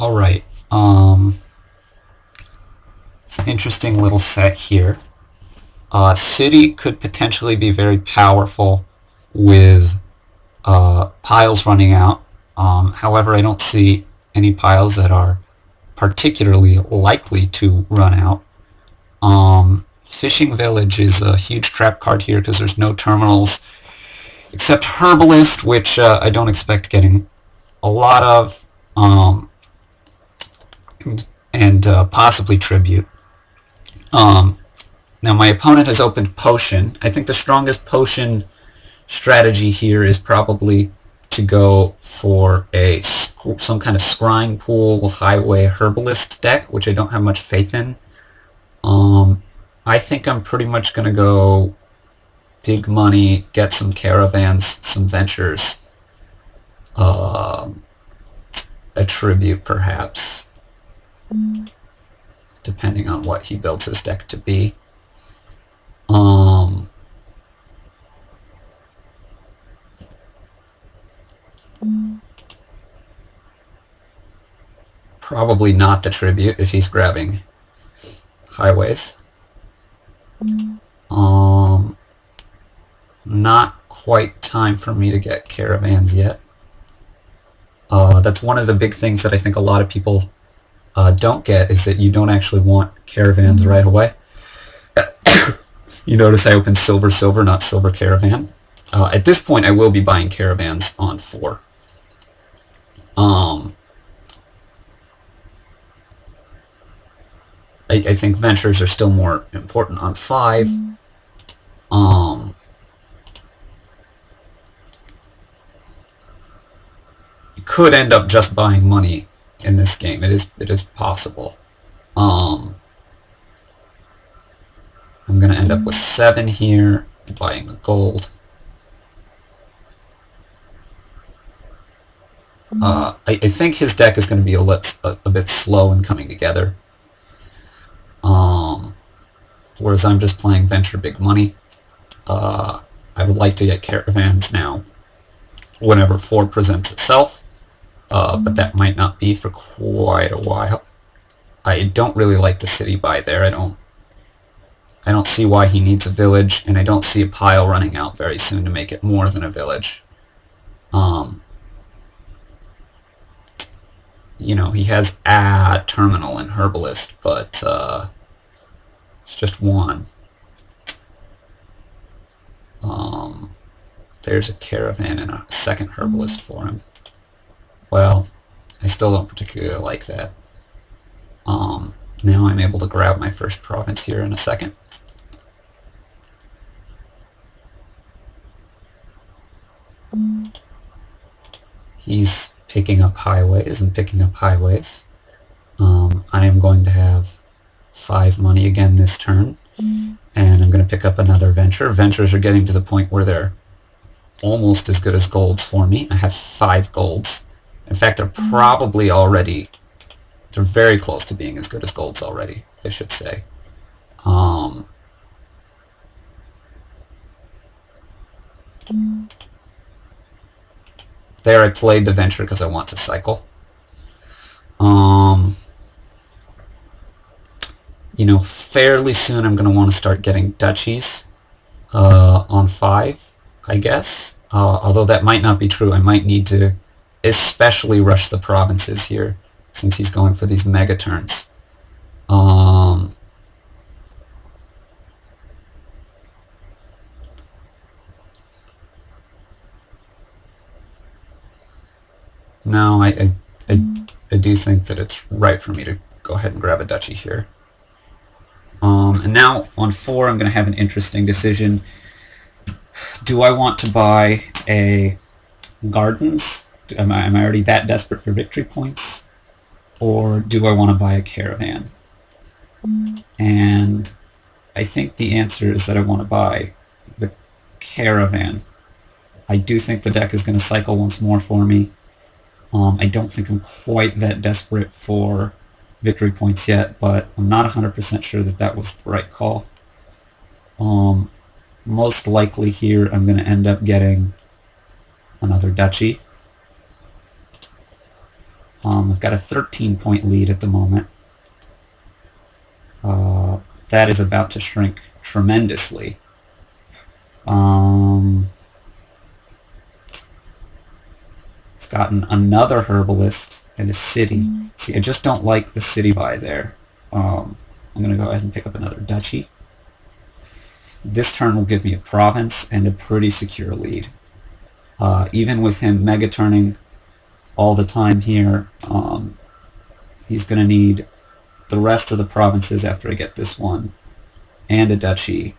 Alright, it's an interesting little set here. City could potentially be very powerful with piles running out. However, I don't see any piles that are particularly likely to run out. Fishing Village is a huge trap card here because there's no terminals except Herbalist, which I don't expect getting a lot of, and possibly Tribute. Now my opponent has opened Potion. I think the strongest Potion strategy here is probably to go for some kind of Scrying Pool Highway Herbalist deck, which I don't have much faith in. I think I'm pretty much going to go big money, get some caravans, some ventures, a tribute perhaps, depending on what he builds his deck to be. Probably not the tribute if he's grabbing highways. Not quite time for me to get caravans yet. That's one of the big things that I think a lot of people don't get, is that you don't actually want caravans right away. You notice I opened Silver Silver, not Silver Caravan. At this point I will be buying caravans on 4. I think ventures are still more important on 5. You could end up just buying money in this game. It is possible. I'm going to end up with 7 here, buying the gold. I think his deck is going to be a bit slow in coming together. Whereas I'm just playing Venture Big Money. I would like to get caravans now whenever 4 presents itself, but that might not be for quite a while. I don't really like the city buy there. I don't see why he needs a village, and I don't see a pile running out very soon to make it more than a village. You know, he has a terminal in Herbalist, but it's just 1. There's a caravan and a second Herbalist for him. Well, I still don't particularly like that. Now I'm able to grab my first province here in a second. He's picking up highways and picking up highways. I am going to have 5 money again this turn, and I'm going to pick up another venture. Ventures are getting to the point where they're almost as good as golds for me. I have 5 golds. In fact, they're probably already, they're very close to being as good as golds already, I should say. There I played the venture because I want to cycle. You know, fairly soon I'm going to want to start getting duchies on 5, I guess. Although that might not be true. I might need to especially rush the provinces here, since he's going for these mega turns. No, I do think that it's right for me to go ahead and grab a duchy here. And now on 4 I'm going to have an interesting decision. Do I want to buy a gardens? Am I already that desperate for victory points? Or do I want to buy a caravan? And I think the answer is that I want to buy the caravan. I do think the deck is going to cycle once more for me. I don't think I'm quite that desperate for victory points yet, but I'm not 100% sure that that was the right call. Most likely here I'm going to end up getting another duchy. I've got a 13-point lead at the moment. That is about to shrink tremendously. It's gotten another herbalist and a city. See, I just don't like the city by there. I'm going to go ahead and pick up another duchy. This turn will give me a province and a pretty secure lead. Even with him mega-turning all the time here, he's going to need the rest of the provinces after I get this one, and a duchy.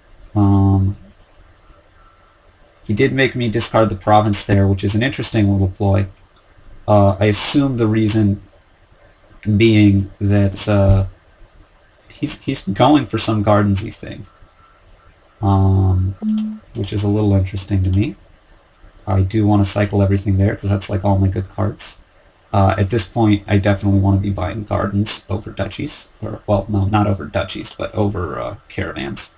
He did make me discard the province there, which is an interesting little ploy. I assume the reason being that he's going for some gardensy thing, which is a little interesting to me. I do want to cycle everything there because that's like all my good cards. At this point, I definitely want to be buying gardens over duchies, or well, no, not over duchies, but over caravans.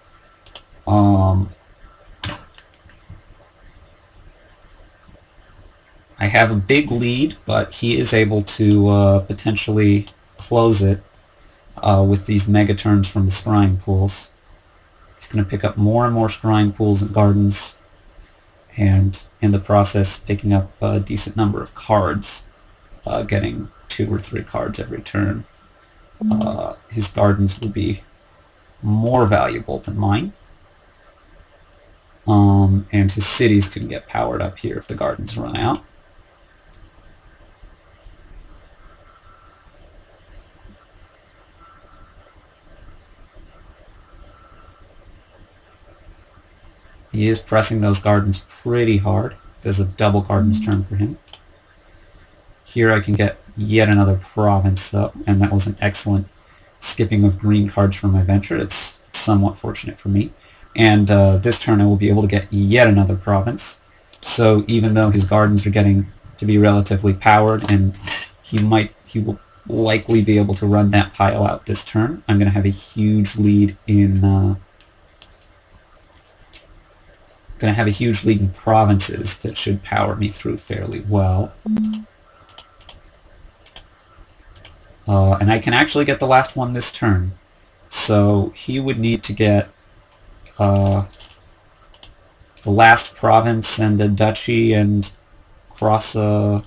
I have a big lead, but he is able to potentially close it with these mega turns from the scrying pools. He's going to pick up more and more scrying pools and gardens, and in the process picking up a decent number of cards, getting 2 or 3 cards every turn. His gardens will be more valuable than mine, and his cities can get powered up here if the gardens run out. He is pressing those gardens pretty hard. There's a double gardens turn for him. Here I can get yet another province though, and that was an excellent skipping of green cards for my venture. It's somewhat fortunate for me. And this turn I will be able to get yet another province. So even though his gardens are getting to be relatively powered, and he will likely be able to run that pile out this turn, I'm going to have a huge lead in provinces that should power me through fairly well. And I can actually get the last one this turn. So he would need to get the last province and a duchy and cross a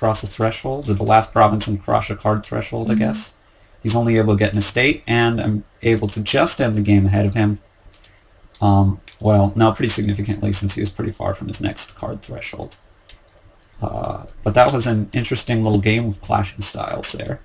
threshold, or the last province and cross a card threshold, I guess. He's only able to get an estate, and I'm able to just end the game ahead of him. Well, no, pretty significantly, since he was pretty far from his next card threshold. But that was an interesting little game of clashing styles there.